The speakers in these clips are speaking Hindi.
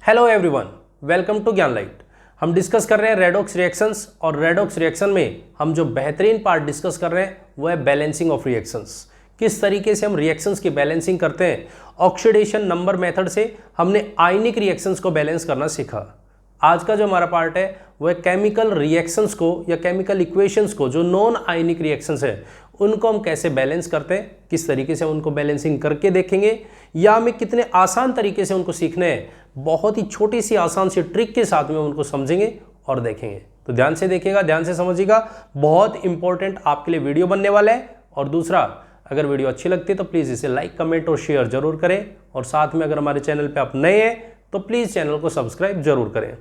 हेलो एवरीवन, वेलकम टू ज्ञान लाइट। हम डिस्कस कर रहे हैं रेडॉक्स रिएक्शंस और रेडॉक्स रिएक्शन में हम जो बेहतरीन पार्ट डिस्कस कर रहे हैं वो है बैलेंसिंग ऑफ रिएक्शंस। किस तरीके से हम रिएक्शंस की बैलेंसिंग करते हैं। ऑक्सीडेशन नंबर मेथड से हमने आयनिक रिएक्शंस को बैलेंस करना सीखा। आज का जो हमारा पार्ट है वो है केमिकल रिएक्शंस को या केमिकल इक्वेशंस को, जो नॉन आयनिक रिएक्शंस है उनको हम कैसे बैलेंस करते हैं, किस तरीके से उनको बैलेंसिंग करके देखेंगे या हमें कितने आसान तरीके से उनको सीखने हैं। बहुत ही छोटी सी आसान सी ट्रिक के साथ में उनको समझेंगे और देखेंगे। तो ध्यान से देखिएगा, ध्यान से समझिएगा, बहुत इंपॉर्टेंट आपके लिए वीडियो बनने वाला है। और दूसरा, अगर वीडियो अच्छी लगती है तो प्लीज़ इसे लाइक, कमेंट और शेयर जरूर करें। और साथ में अगर हमारे चैनल पर आप नए हैं तो प्लीज़ चैनल को सब्सक्राइब जरूर करें।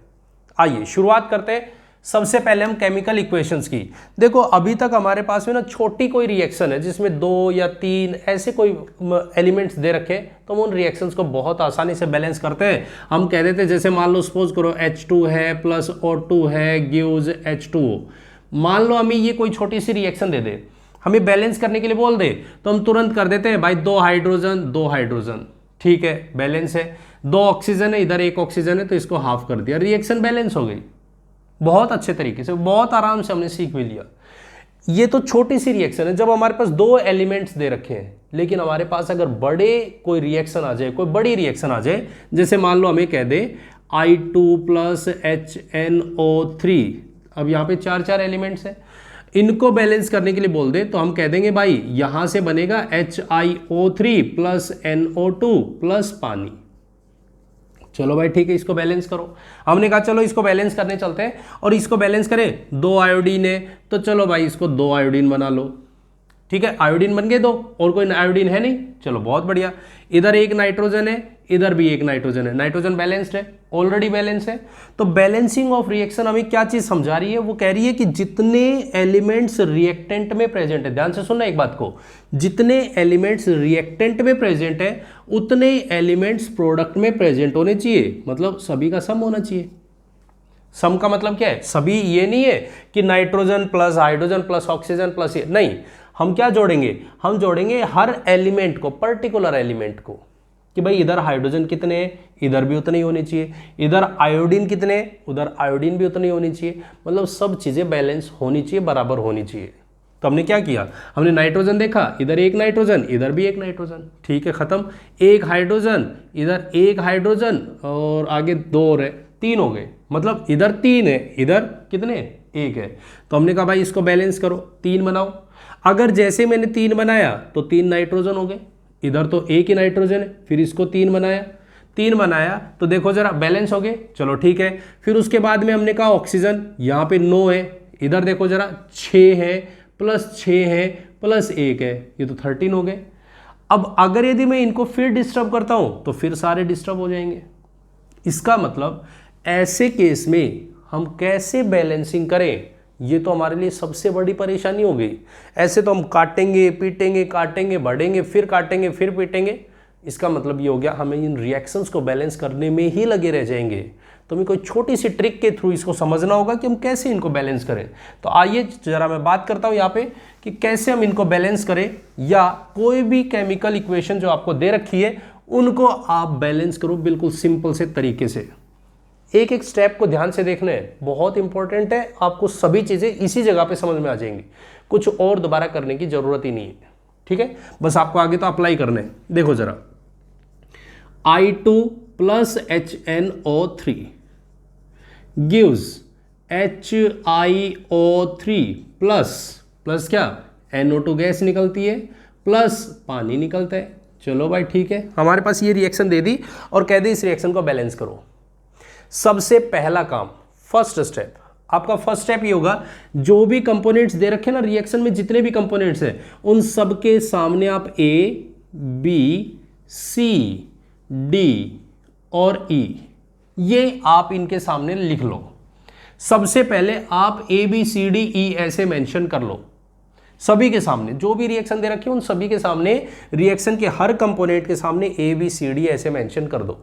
आइए शुरुआत करते हैं। सबसे पहले हम केमिकल इक्वेशंस की। देखो अभी तक हमारे पास में ना छोटी कोई रिएक्शन है जिसमें 2 या 3 ऐसे कोई एलिमेंट्स दे रखे, तो हम उन रिएक्शंस को बहुत आसानी से बैलेंस करते हैं। हम कह देते हैं, जैसे मान लो सपोज करो H2 है प्लस O2 है गिव्स H2O। मान लो हमें ये कोई छोटी सी रिएक्शन दे दे, हमें बैलेंस करने के लिए बोल दे, तो हम तुरंत कर देते हैं भाई 2 हाइड्रोजन 2 हाइड्रोजन, ठीक है बैलेंस है। 2 ऑक्सीजन है, इधर 1 ऑक्सीजन है तो इसको हाफ कर दिया, रिएक्शन बैलेंस हो गई। बहुत अच्छे तरीके से, बहुत आराम से हमने सीख भी लिया। ये तो छोटी सी रिएक्शन है जब हमारे पास 2 एलिमेंट्स दे रखे हैं। लेकिन हमारे पास अगर बड़े कोई रिएक्शन आ जाए, कोई बड़ी रिएक्शन आ जाए, जैसे मान लो हमें कह दे I2 प्लस HNO3। अब यहाँ पे 4 एलिमेंट्स हैं, इनको बैलेंस करने के लिए बोल दे तो हम कह देंगे भाई यहां से बनेगा HiO3 प्लस NO2 प्लस पानी। चलो भाई ठीक है, इसको बैलेंस करो। हमने कहा चलो इसको बैलेंस करने चलते हैं और इसको बैलेंस करें। 2 आयोडीन है तो चलो भाई इसको 2 आयोडीन बना लो, ठीक है। आयोडीन बन गए 2, और कोई आयोडीन है नहीं, चलो बहुत बढ़िया। इधर 1 नाइट्रोजन है, इधर भी 1 नाइट्रोजन है, नाइट्रोजन बैलेंस्ड है, ऑलरेडी बैलेंस है। तो बैलेंसिंग ऑफ रिएक्शन हमें क्या चीज समझा रही है, वो कह रही है कि जितने एलिमेंट्स रिएक्टेंट में प्रेजेंट है, ध्यान से सुनना एक बात को, जितने एलिमेंट्स रिएक्टेंट में प्रेजेंट है उतने एलिमेंट्स प्रोडक्ट में प्रेजेंट होने चाहिए। मतलब सभी का सम होना चाहिए। सम का मतलब क्या है, सभी ये नहीं है कि nitrogen plus hydrogen plus oxygen plus ये नहीं। हम क्या जोड़ेंगे, हम जोड़ेंगे हर एलिमेंट को, पर्टिकुलर एलिमेंट को, कि भाई इधर हाइड्रोजन कितने हैं, इधर भी उतने ही होने चाहिए, इधर आयोडीन कितने हैं, उधर आयोडीन भी उतनी होनी चाहिए। मतलब सब चीजें बैलेंस होनी चाहिए, बराबर होनी चाहिए। तो हमने क्या किया, हमने नाइट्रोजन देखा, इधर 1 नाइट्रोजन, इधर भी 1 नाइट्रोजन, ठीक है खत्म। 1 हाइड्रोजन, इधर 1 हाइड्रोजन और आगे 2 और है, 3 हो गए। मतलब इधर 3 है, इधर कितने 1 है। तो हमने कहा भाई इसको बैलेंस करो, 3 बनाओ। अगर जैसे मैंने 3 बनाया तो 3 नाइट्रोजन हो गए, इधर तो 1 ही नाइट्रोजन है, फिर इसको 3 बनाया तो देखो जरा बैलेंस हो गए, चलो ठीक है। फिर उसके बाद में हमने कहा ऑक्सीजन, यहाँ पे 9 है, इधर देखो जरा 6 है प्लस 6 है प्लस 1 है, ये तो 13 हो गए। अब अगर यदि मैं इनको फिर डिस्टर्ब करता हूं तो फिर सारे डिस्टर्ब हो जाएंगे। इसका मतलब ऐसे केस में हम कैसे बैलेंसिंग करें, ये तो हमारे लिए सबसे बड़ी परेशानी हो गई। ऐसे तो हम काटेंगे पीटेंगे बढ़ेंगे, फिर काटेंगे फिर पीटेंगे। इसका मतलब ये हो गया हमें इन रिएक्शंस को बैलेंस करने में ही लगे रह जाएंगे। तो हमें कोई छोटी सी ट्रिक के थ्रू इसको समझना होगा कि हम कैसे इनको बैलेंस करें। तो आइए जरा मैं बात करता हूं यहाँ पे कि कैसे हम इनको बैलेंस करें, या कोई भी केमिकल इक्वेशन जो आपको दे रखी है उनको आप बैलेंस करो बिल्कुल सिंपल से तरीके से। एक एक स्टेप को ध्यान से देखना है, बहुत इंपॉर्टेंट है। आपको सभी चीजें इसी जगह पे समझ में आ जाएंगी, कुछ और दोबारा करने की जरूरत ही नहीं है, ठीक है। बस आपको आगे तो अप्लाई करना है। देखो जरा, I2 plus HNO3 gives HiO3 plus क्या, NO2 गैस निकलती है प्लस पानी निकलता है। चलो भाई ठीक है, हमारे पास ये रिएक्शन दे दी और कह दी इस रिएक्शन को बैलेंस करो। सबसे पहला काम, फर्स्ट स्टेप, आपका फर्स्ट स्टेप ये होगा, जो भी कंपोनेंट्स दे रखे ना रिएक्शन में, जितने भी कंपोनेंट्स हैं उन सब के सामने आप A, B, C, D और E, ये आप इनके सामने लिख लो। सबसे पहले आप A, B, C, D, E ऐसे मेंशन कर लो सभी के सामने। जो भी रिएक्शन दे रखे उन सभी के सामने, रिएक्शन के हर कंपोनेंट के सामने A, B, C, D ऐसे मेंशन कर दो,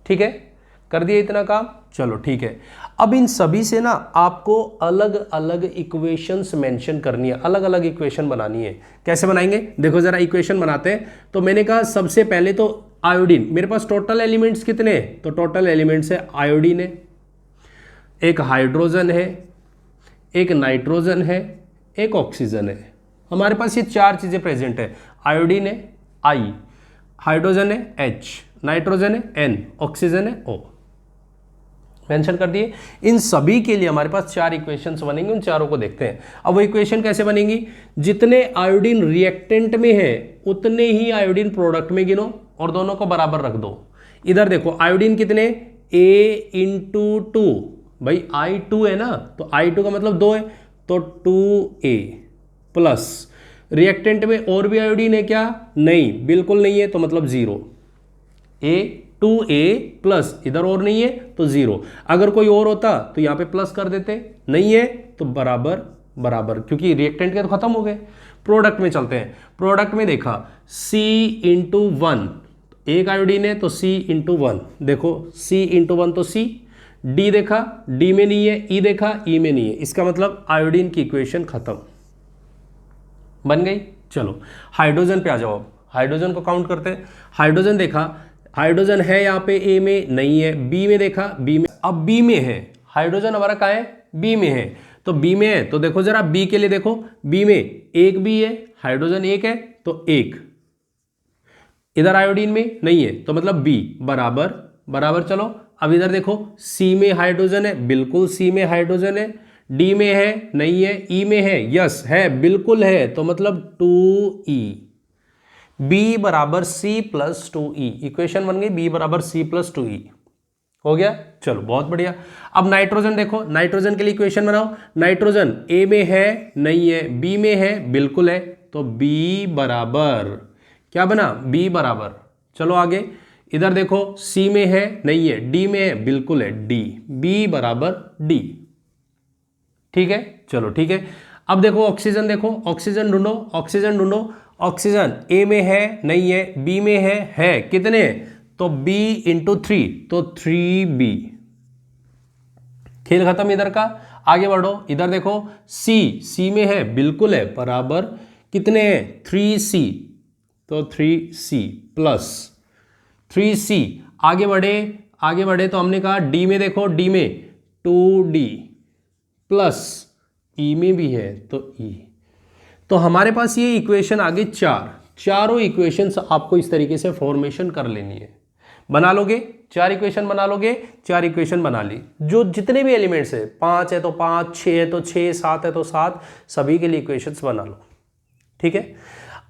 ठीक है। कर दिया इतना काम, चलो ठीक है। अब इन सभी से ना आपको अलग अलग इक्वेशंस मेंशन करनी है, अलग अलग इक्वेशन बनानी है। कैसे बनाएंगे, देखो जरा इक्वेशन बनाते हैं। तो मैंने कहा सबसे पहले तो आयोडीन, मेरे पास टोटल एलिमेंट्स कितने हैं, तो टोटल एलिमेंट्स है आयोडीन है, एक हाइड्रोजन है, एक नाइट्रोजन है, एक ऑक्सीजन है। हमारे पास ये चार चीजें प्रेजेंट है, आयोडीन है आई, हाइड्रोजन है H, नाइट्रोजन है N, ऑक्सीजन है O। मेंशन कर दिए। इन सभी के लिए हमारे पास चार इक्वेशंस बनेंगे, उन चारों को देखते हैं। अब वो इक्वेशन कैसे बनेंगी, जितने आयोडीन रिएक्टेंट में है उतने ही आयोडीन प्रोडक्ट में गिनो और दोनों को बराबर रख दो। इधर देखो आयोडीन कितने, A इंटू टू, भाई I2 है ना, तो I2 का मतलब 2 है, तो 2A प्लस रिएक्टेंट में और भी आयोडीन है क्या, नहीं, बिल्कुल नहीं है, तो मतलब 0, A2A प्लस, इधर और नहीं है तो 0। अगर कोई और होता तो यहां पे प्लस कर देते, नहीं है तो बराबर बराबर, क्योंकि रिएक्टेंट के तो खत्म हो गए। प्रोडक्ट में चलते हैं, प्रोडक्ट में देखा C इंटू 1, एक आयोडीन है तो C इंटू 1, देखो C इंटू 1 तो C, D देखा D में नहीं है, E देखा E में नहीं है, इसका मतलब आयोडीन की इक्वेशन खत्म, बन गई। चलो हाइड्रोजन पे आ जाओ, अब हाइड्रोजन को काउंट करते हैं। हाइड्रोजन देखा, हाइड्रोजन है यहाँ पे A में, नहीं है, B में देखा, B में, अब B में है, हाइड्रोजन हमारा कहाँ है, B में है, तो B में है तो देखो जरा B के लिए देखो, B में एक B है, हाइड्रोजन एक है तो एक, इधर आयोडीन में नहीं है तो मतलब B बराबर बराबर। चलो अब इधर देखो C में हाइड्रोजन है, बिल्कुल C में हाइड्रोजन है, D में है, नहीं है, E में है, यस है, बिल्कुल है, तो मतलब 2E, B बराबर C प्लस 2E, इक्वेशन बन गई B बराबर C प्लस 2E, हो गया। चलो बहुत बढ़िया। अब नाइट्रोजन देखो, नाइट्रोजन के लिए इक्वेशन बनाओ, नाइट्रोजन A में है, नहीं है, B में है, बिल्कुल है, तो B बराबर क्या बना, B बराबर। चलो आगे, इधर देखो C में है, नहीं है, D में है, बिल्कुल है, D, B बराबर D, ठीक है। चलो ठीक है। अब देखो ऑक्सीजन, देखो ऑक्सीजन ढूंढो, ऑक्सीजन ढूंढो, ऑक्सीजन A में है, नहीं है, B में है कितने, तो B इंटू 3, तो 3B, खेल खत्म इधर का। आगे बढ़ो, इधर देखो C में है, बिल्कुल है, बराबर कितने हैं, 3C, तो 3C प्लस 3C। आगे बढ़े तो हमने कहा D में देखो, D में 2D प्लस E में भी है तो E, तो हमारे पास ये इक्वेशन आगे चारों इक्वेशंस आपको इस तरीके से फॉर्मेशन कर लेनी है। बना लोगे, चार इक्वेशन बना लोगे, चार इक्वेशन बना ली, जो जितने भी एलिमेंट्स है, 5 है तो 5, 6 है तो 6, 7 है तो 7, सभी के लिए इक्वेशंस बना लो, ठीक है।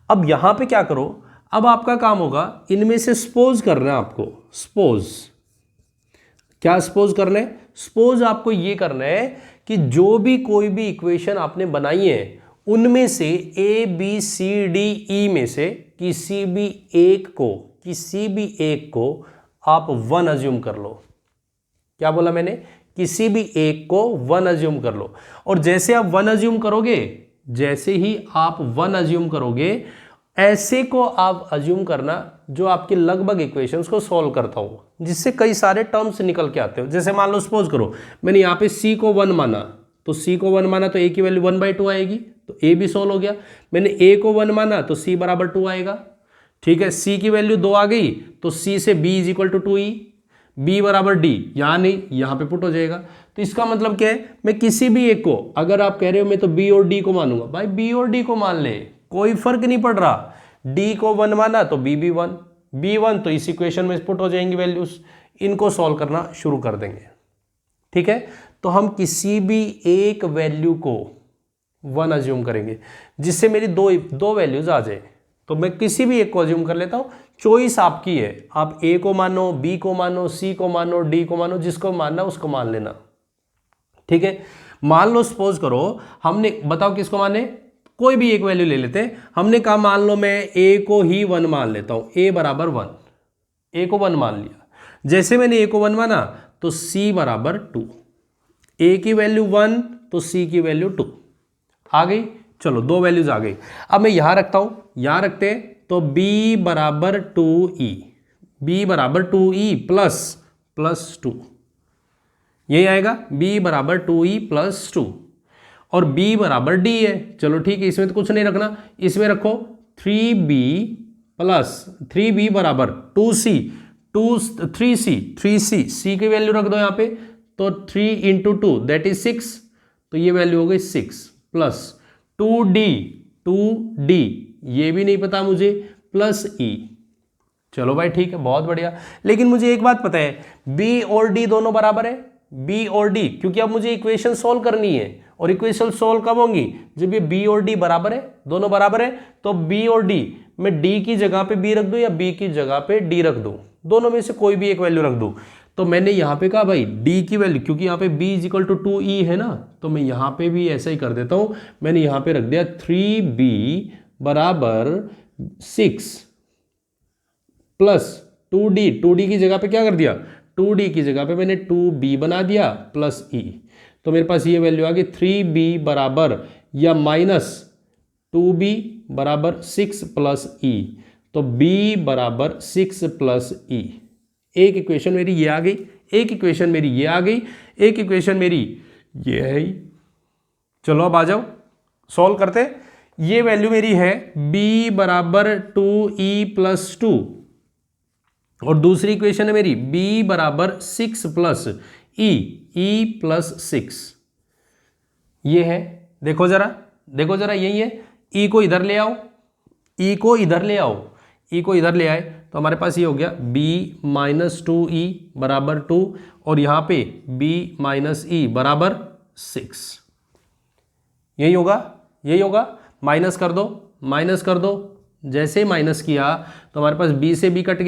अब यहां पे क्या करो, अब आपका काम होगा इनमें से सपोज करना है आपको, सपोज क्या सपोज करना है, सपोज आपको ये करना है कि जो भी कोई भी इक्वेशन आपने बनाई है उनमें से ABCDE में से किसी भी एक को आप 1 अज्यूम कर लो। क्या बोला मैंने, किसी भी एक को 1 अज्यूम कर लो, और जैसे आप 1 अज्यूम करोगे, जैसे ही आप 1 अज्यूम करोगे, ऐसे को आप अज्यूम करना जो आपके लगभग इक्वेशंस को सॉल्व करता हो, जिससे कई सारे टर्म्स निकल के आते हो। जैसे मान लो सपोज करो मैंने यहाँ पे C को 1 माना, तो C को 1 माना तो A की वैल्यू 1/2 आएगी, तो A भी सॉल्व हो गया। मैंने A को 1 माना तो C बराबर 2 आएगा, ठीक है। C की वैल्यू 2 आ गई तो C से B is equal to 2E, B बराबर D, यहाँ नहीं, यहाँ पे पुट हो जाएगा। तो इसका मतलब क्या है, मैं किसी भी एक को, अगर आप कह रहे हो मैं तो B और D को मानूंगा, भाई B और D को मान ले, कोई फर्क नहीं पड़ रहा। D को 1 माना तो B भी 1, B 1, तो इस इक्वेशन में पुट हो जाएंगी वैल्यूज, इनको सॉल्व करना शुरू कर देंगे, ठीक है। तो हम किसी भी एक वैल्यू को 1 अज्यूम करेंगे, जिससे मेरी दो वैल्यूज आ जाए, तो मैं किसी भी एक को अज्यूम कर लेता हूं। चॉइस आपकी है, आप A को मानो, B को मानो, C को मानो, D को मानो, जिसको मानना उसको मान लेना, ठीक है। मान लो सपोज करो हमने, बताओ किसको माने, कोई भी एक वैल्यू ले लेते हैं। हमने कहा मान लो मैं A को ही 1 मान लेता हूं, A बराबर 1, A को 1 मान लिया। जैसे मैंने A को 1 माना तो C बराबर 2, A की वैल्यू 1 तो C की वैल्यू 2 आ गई। चलो दो वैल्यूज आ गई। अब मैं यहां रखता हूं, यहां रखते हैं तो B बराबर 2E, B बराबर 2E प्लस 2, यही आएगा, B बराबर 2E प्लस 2, और B बराबर D है। चलो ठीक है, इसमें तो कुछ नहीं रखना, इसमें रखो 3B प्लस 3b बराबर 3c, सी की वैल्यू रख दो यहाँ पे, तो 3 इंटू 2 दैट इज 6, तो ये वैल्यू हो गई 6 प्लस 2d, ये भी नहीं पता मुझे, प्लस e। चलो भाई ठीक है, बहुत बढ़िया। लेकिन मुझे एक बात पता है, b और d दोनों बराबर है, b और d, क्योंकि अब मुझे इक्वेशन सोल्व करनी है, और इक्वेशन सोल्व कब होंगी, जब ये b और d बराबर है, दोनों बराबर है। तो b और d, मैं d की जगह पे b रख दूं या b की जगह पे d रख दूं, दोनों में से कोई भी एक वैल्यू रख दूं। तो मैंने यहां पे कहा भाई d की वैल्यू, क्योंकि यहां पे b is equal to 2e है ना, तो मैं यहां पे भी ऐसा ही कर देता हूं। मैंने यहां पे रख दिया 3b बराबर 6 प्लस 2d की जगह पे क्या कर दिया, 2d की जगह पे मैंने 2b बना दिया प्लस e। तो मेरे पास ये वैल्यू आ गई 3b बराबर या माइनस 2b बराबर 6 प्लस e, तो b बराबर 6 प्लस e। एक इक्वेशन मेरी ये आ गई, एक इक्वेशन मेरी ये आ गई, एक इक्वेशन मेरी ये है। चलो अब आ जाओ, सॉल्व करते। ये वैल्यू मेरी है b बराबर 2e प्लस 2, और दूसरी इक्वेशन है मेरी b बराबर 6 प्लस e प्लस 6। ये है, देखो जरा यही है। e को इधर ले आओ, e को इधर ले आए तो हमारे पास ये हो गया b माइनस 2e बराबर 2, और यहाँ पे b माइनस e बराबर 6। यही होगा। माइनस कर दो। जैसे माइनस किया तो हमारे पास b से b कट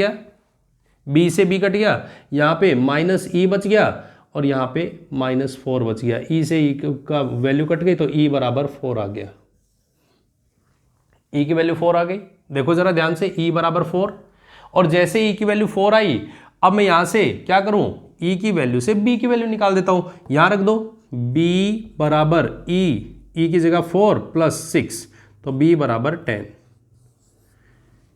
गया, यहाँ पे माइनस e बच गया, और यहाँ पे माइनस 4 बच गया। e से e का वैल्यू कट गई तो e बराबर 4 आ गया। e की वैल्यू 4 आ गई, देखो जरा ध्यान से, e बराबर 4। और जैसे e की वैल्यू 4 आई, अब मैं यहां से क्या करूं, e की वैल्यू से b की वैल्यू निकाल देता हूं। यहां रख दो b बराबर e की जगह 4 प्लस 6, तो b बराबर 10।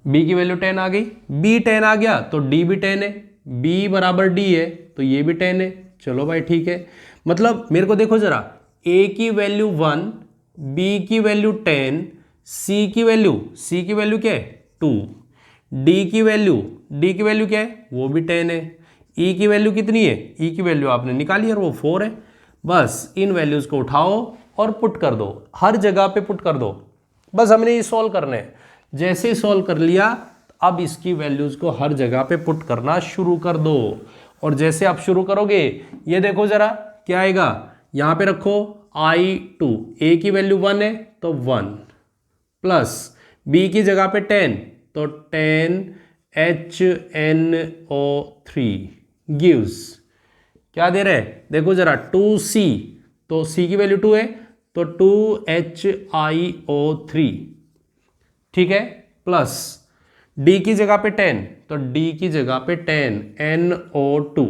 b की वैल्यू 10 आ गई, b 10 आ गया तो d भी 10 है, b बराबर d है तो ये भी 10 है। चलो भाई ठीक है, मतलब मेरे को देखो जरा, a की वैल्यू 1, b की वैल्यू 10, c की वैल्यू क्या है 2, d की वैल्यू क्या है, वो भी 10 है। e की वैल्यू कितनी है, e की वैल्यू आपने निकाली और वो 4 है। बस इन वैल्यूज को उठाओ और पुट कर दो, हर जगह पे पुट कर दो। बस हमने ये सॉल्व करना है। जैसे सॉल्व कर लिया, अब इसकी वैल्यूज को हर जगह पे पुट करना शुरू कर दो। और जैसे आप शुरू करोगे, ये देखो जरा क्या आएगा, यहां पे रखो i2, a की वैल्यू 1 है तो 1, प्लस b की जगह पे 10 तो 10 HNO3 गिव्स, क्या दे रहे हैं देखो जरा, 2c, तो c की वैल्यू 2 है तो 2HiO3, ठीक है, प्लस d की जगह पे 10 तो d की जगह पे 10 NO2,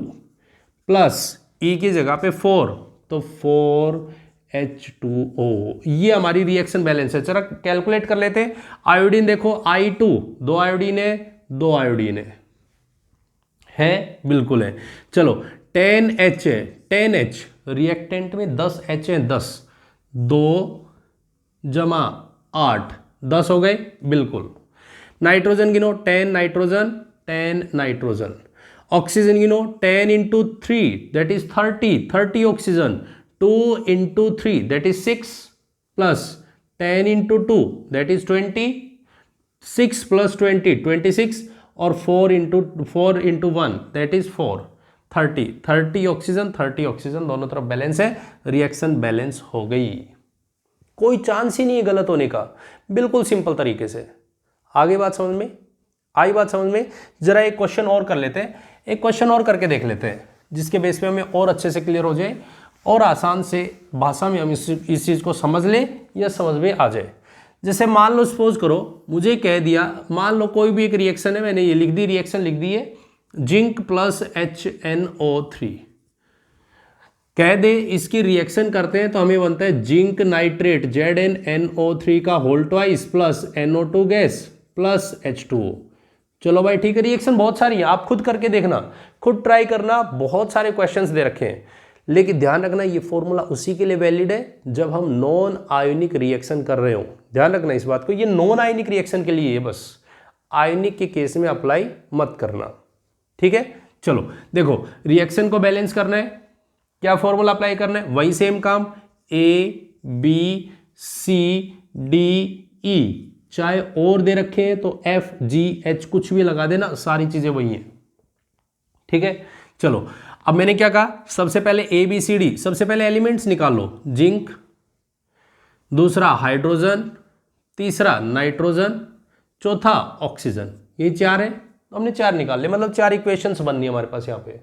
प्लस e की जगह पे 4 तो 4H2O। ये हमारी रिएक्शन बैलेंस है। चलो कैलकुलेट कर लेते हैं। आयोडीन देखो I2, 2 आयोडीन है बिल्कुल है। चलो 10H है, 10H रिएक्टेंट में 10H है, 10, 2 जमा 8, 10 हो गए बिल्कुल। नाइट्रोजन गिनो, 10 नाइट्रोजन। ऑक्सीजन गिनो, 10 into 3 that is 30 oxygen, 2 into 3 that is 6, plus 10 into 2 that is 20, 6 plus 20 26, और 4 इंटू 1 दैट इज 4, 30 ऑक्सीजन दोनों तरफ बैलेंस है, रिएक्शन बैलेंस हो गई। कोई चांस ही नहीं है गलत होने का, बिल्कुल सिंपल तरीके से। आगे बात समझ में आई? जरा एक क्वेश्चन और कर लेते हैं, एक क्वेश्चन और करके देख लेते हैं, जिसके बेस पे हमें और अच्छे से क्लियर हो जाए और आसान से भाषा में हम इस चीज़ को समझ लें या समझ में आ जाए। जैसे मान लो, सपोज करो मुझे कह दिया, मान लो कोई भी एक रिएक्शन है, मैंने ये लिख दी, रिएक्शन लिख दी है, जिंक प्लस HNO3, कह दे इसकी रिएक्शन करते हैं तो हमें बनता है जिंक नाइट्रेट ZnNO3 का whole twice plus NO2 gas plus H2O। चलो भाई ठीक है, रिएक्शन बहुत सारी है, आप खुद करके देखना, खुद ट्राई करना, बहुत सारे क्वेश्चंस दे रखे हैं। लेकिन ध्यान रखना, ये फॉर्मूला उसी के लिए वैलिड है जब हम नॉन आयोनिक रिएक्शन कर रहे हो। ध्यान रखना इस बात को, ये नॉन आयोनिक रिएक्शन के लिए है बस। आयनिक के केस में अप्लाई मत करना, ठीक है। चलो देखो, रिएक्शन को बैलेंस करना है, क्या फॉर्मूला अप्लाई करना है, वही सेम काम, A B C D E, चाहे और दे रखे हैं तो एफ जी एच कुछ भी लगा देना, सारी चीजें वही हैं, ठीक है। चलो अब मैंने क्या कहा, सबसे पहले ए बी सी डी, सबसे पहले एलिमेंट्स निकाल लो, जिंक, दूसरा हाइड्रोजन, तीसरा नाइट्रोजन, चौथा ऑक्सीजन, ये चार है, तो हमने चार निकाल ले, मतलब चार इक्वेशंस बननी है हमारे पास यहाँ पे।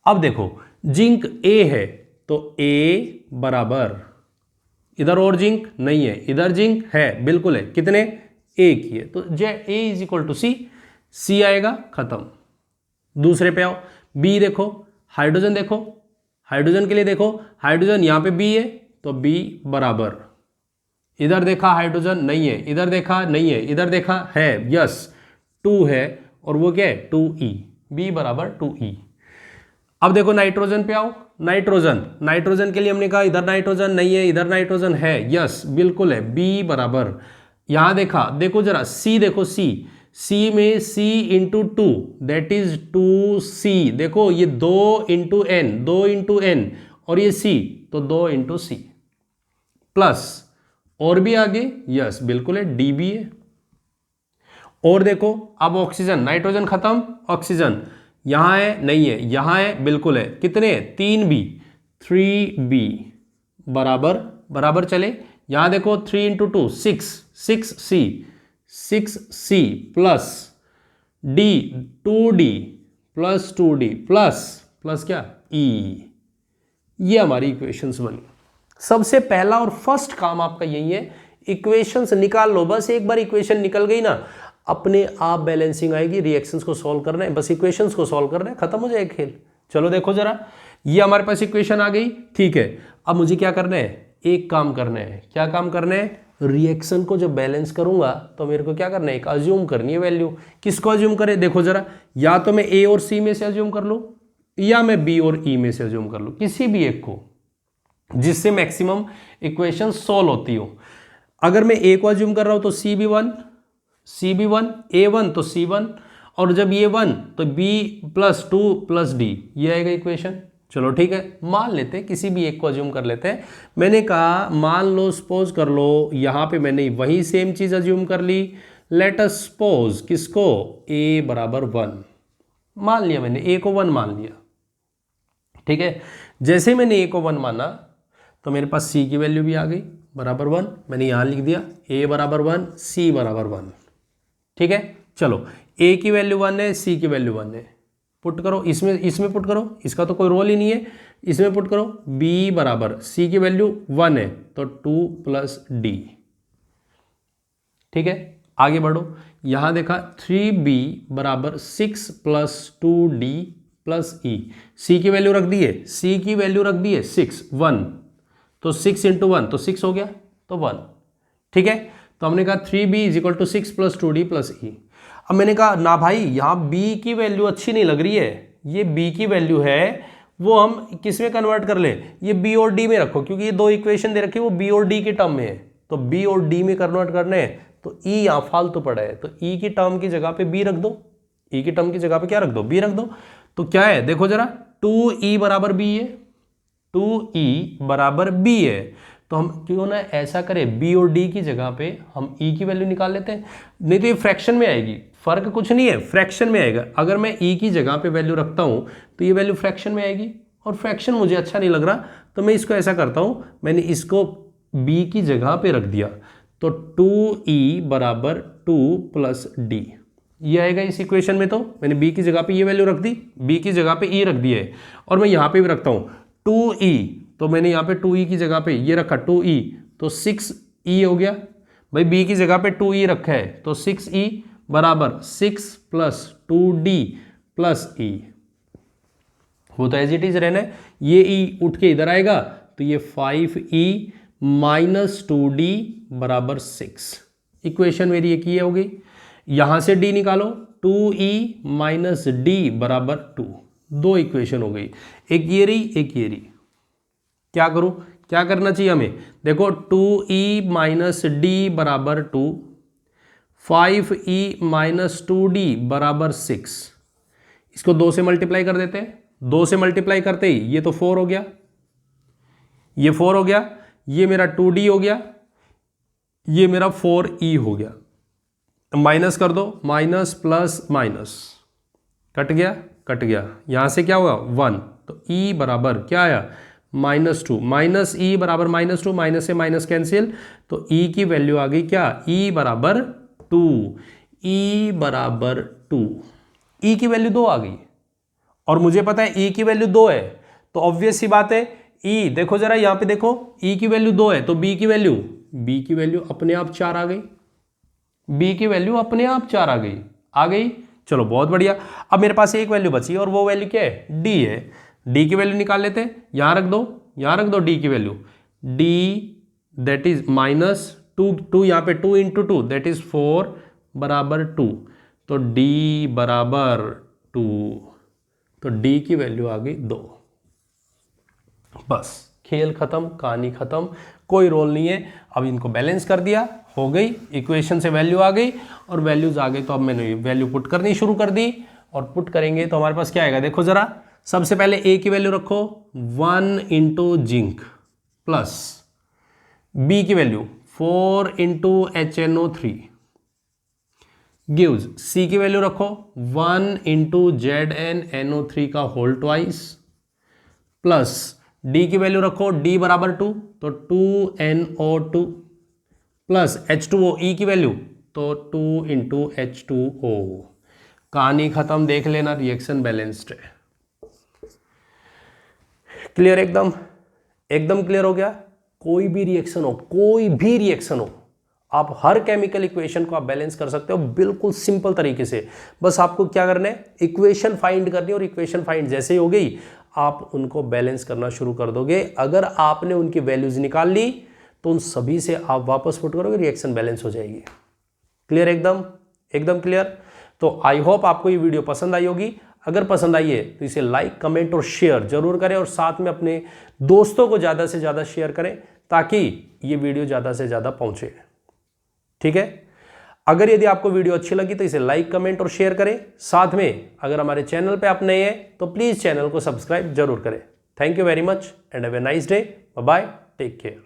अब देखो जिंक ए है तो ए बराबर, इधर और जिंक नहीं है, इधर जिंक है, बिल्कुल है, कितने, एक ही है, तो जे ए इज इक्वल टू सी, सी आएगा, खत्म। दूसरे पे आओ, बी देखो, हाइड्रोजन देखो, हाइड्रोजन के लिए देखो, हाइड्रोजन यहाँ पे बी है तो बी बराबर, इधर देखा हाइड्रोजन नहीं है, इधर देखा नहीं है, इधर देखा है, यस 2 है, और वो क्या है 2e, बी बराबर 2e। अब देखो नाइट्रोजन पे आओ, नाइट्रोजन, नाइट्रोजन के लिए हमने कहा इधर नाइट्रोजन नहीं है, इधर नाइट्रोजन है, यस बिल्कुल है, बी बराबर, यहां देखा, देखो जरा सी देखो, सी में c into two that is 2c, देखो ये 2 इंटू एन, 2 इंटू एन, और ये c तो 2 इंटू सी, प्लस और भी आगे, यस बिल्कुल है, डी भी है। और देखो अब ऑक्सीजन, नाइट्रोजन खत्म, ऑक्सीजन यहां है नहीं है, यहां है बिल्कुल है, कितने 3b, 3b बराबर, बराबर चले, यहां देखो 3 into two 6, 6c plus d 2d plus 2d plus क्या e, ये हमारी इक्वेशंस बनी। सबसे पहला और फर्स्ट काम आपका यही है, इक्वेशंस निकाल लो, बस एक बार इक्वेशन निकल गई ना, अपने आप बैलेंसिंग आएगी, रिएक्शंस को सॉल्व करना है, बस इक्वेशंस को सॉल्व करना है, खत्म हो जाएगा खेल। चलो देखो जरा, ये हमारे पास इक्वेशन आ गई, ठीक है। अब मुझे क्या करना है, एक काम करना है, क्या काम करना है, रिएक्शन को जब बैलेंस करूंगा तो मेरे को क्या करना है, एक अज्यूम करनी है वैल्यू। किसको अज्यूम करें, देखो जरा, या तो मैं ए और सी में से अज्यूम कर लूं, या मैं बी और ई में से अज्यूम कर लूं, किसी भी एक को, जिससे मैक्सिमम इक्वेशन सोल्व होती हो। अगर मैं ए को अज्यूम कर रहा हूं तो सी बी वन, ए वन तो सी वन, और जब ये 1 तो बी प्लस 2 प्लस डी, ये आएगा इक्वेशन। चलो ठीक है, मान लेते हैं किसी भी एक को अज्यूम कर लेते हैं। मैंने कहा मान लो, सपोज कर लो, यहां पे मैंने वही सेम चीज अज्यूम कर ली, लेट अस सपोज किसको, ए बराबर 1 मान लिया मैंने, ए को 1 मान लिया, ठीक है। जैसे मैंने ए को 1 माना तो मेरे पास सी की वैल्यू भी आ गई बराबर 1, मैंने यहां लिख दिया ए बराबर 1, सी बराबर 1, ठीक है। चलो ए की वैल्यू 1 है, सी की वैल्यू 1 है, पुट करो, इसमें पुट करो, इसका तो कोई रोल ही नहीं है, इसमें पुट करो, b बराबर सी की वैल्यू 1 है तो 2 प्लस डी, ठीक है। आगे बढ़ो, यहां देखा 3b बराबर 6 प्लस 2d प्लस ई, सी की वैल्यू रख दी है, सी की वैल्यू रख दी है 6 1, तो 6 इंटू 1 तो 6 हो गया, तो 1, ठीक है। तो हमने कहा 3b is equal to 6 plus 2d plus E. अब मैंने कहा ना भाई, यहाँ b की वैल्यू अच्छी नहीं लग रही है, ये b की वैल्यू है वो हम किस में कन्वर्ट कर ले, ये b और d में रखो, क्योंकि ये दो इक्वेशन दे रखी है वो b और d के टर्म में है, तो b और d में कन्वर्ट करने हैं, तो e यहाँ फालतू पड़ा है, तो e की टर्म की जगह पे b रख दो, e की टर्म की जगह पे क्या रख दो, b रख दो। तो क्या है देखो जरा, 2e बराबर b है, 2e बराबर b है, तो हम क्यों ना ऐसा करें, b और d की जगह पे हम e की वैल्यू निकाल लेते हैं, नहीं तो ये फ्रैक्शन में आएगी, फर्क कुछ नहीं है, फ्रैक्शन में आएगा। अगर मैं e की जगह पे वैल्यू रखता हूं तो ये वैल्यू फ्रैक्शन में आएगी, और फ्रैक्शन मुझे अच्छा नहीं लग रहा, तो मैं इसको ऐसा करता हूं, मैंने इसको b की जगह पे रख दिया, तो 2e बराबर 2 प्लस डी, ये आएगा इस इक्वेशन में। तो मैंने b की जगह पे ये वैल्यू रख दी, b की जगह पे e रख दी है, और मैं यहाँ पे भी रखता हूँ 2e, तो मैंने यहाँ पे 2e की जगह पे ये रखा 2e, तो 6e हो गया भाई, b की जगह पे 2e रखा है तो 6e बराबर 6 प्लस 2d प्लस e, वो तो एज इट इज रहना है, ये e उठ के इधर आएगा तो ये 5e माइनस 2d बराबर 6, इक्वेशन मेरी एक ही हो गई। यहां से d निकालो, 2e माइनस d बराबर 2, दो इक्वेशन हो गई, एक ये रही एक ये रही। क्या करूं, क्या करना चाहिए हमें, देखो 2e माइनस डी बराबर 2, 5e माइनस 2d बराबर 6। इसको 2 से मल्टीप्लाई कर देते हैं। 2 से मल्टीप्लाई करते ही ये तो 4 हो गया, ये 4 हो गया, ये मेरा 2d हो गया, ये मेरा 4e हो गया। माइनस कर दो, माइनस प्लस माइनस कट गया, कट गया, यहां से क्या होगा 1, तो e बराबर क्या आया -2, माइनस ई बराबर -2, माइनस से माइनस कैंसिल, तो e की वैल्यू आ गई क्या, e बराबर 2, e बराबर 2, e की वैल्यू 2 आ गई और मुझे पता है e की वैल्यू 2 है, तो ऑब्वियस सी बात है e, देखो जरा यहां पे देखो e की वैल्यू 2 है तो b की वैल्यू अपने आप 4 आ गई, b की वैल्यू अपने आप 4 आ गई। चलो बहुत बढ़िया। अब मेरे पास एक वैल्यू बची और वो वैल्यू क्या है, d है। d की वैल्यू निकाल लेते हैं, यहां रख दो, यहां रख दो d की वैल्यू, d दैट इज -2, यहां पे 2 इंटू 2 दैट इज 4 बराबर 2, तो d बराबर 2, तो d की वैल्यू आ गई 2। बस खेल खत्म, कहानी खत्म, कोई रोल नहीं है। अब इनको बैलेंस कर दिया, हो गई, इक्वेशन से वैल्यू आ गई और वैल्यूज आ गई, तो अब मैंने वैल्यू पुट करनी शुरू कर दी और पुट करेंगे तो हमारे पास क्या आएगा, देखो जरा, सबसे पहले a की वैल्यू रखो 1 इंटू जिंक प्लस b की value 4 into HNO3 gives, c की वैल्यू रखो 1 इंटू ZnNO3 का होल ट्वाइस प्लस d की वैल्यू रखो d बराबर 2, तो 2NO2 प्लस H2O, e की वैल्यू तो 2 इंटू H2O। कहानी खत्म, देख लेना रिएक्शन बैलेंस्ड है। क्लियर, एकदम एकदम क्लियर हो गया। कोई भी रिएक्शन हो, आप हर केमिकल इक्वेशन को आप बैलेंस कर सकते हो बिल्कुल सिंपल तरीके से। बस आपको क्या करना है, इक्वेशन फाइंड करनी है और इक्वेशन फाइंड जैसे ही हो गई आप उनको बैलेंस करना शुरू कर दोगे। अगर आपने उनकी वैल्यूज निकाल ली तो उन सभी से आप वापस पुट करोगे, रिएक्शन बैलेंस हो जाएगी। क्लियर, एकदम क्लियर। तो आई होप आपको ये वीडियो पसंद आई होगी। अगर पसंद आई है तो इसे लाइक, कमेंट और शेयर जरूर करें और साथ में अपने दोस्तों को ज़्यादा से ज़्यादा शेयर करें ताकि ये वीडियो ज़्यादा से ज़्यादा पहुंचे। ठीक है, अगर यदि आपको वीडियो अच्छी लगी तो इसे लाइक, कमेंट और शेयर करें। साथ में अगर हमारे चैनल पे आप नए हैं तो प्लीज़ चैनल को सब्सक्राइब जरूर करें। Thank you very much and have a nice day. Bye bye, take care.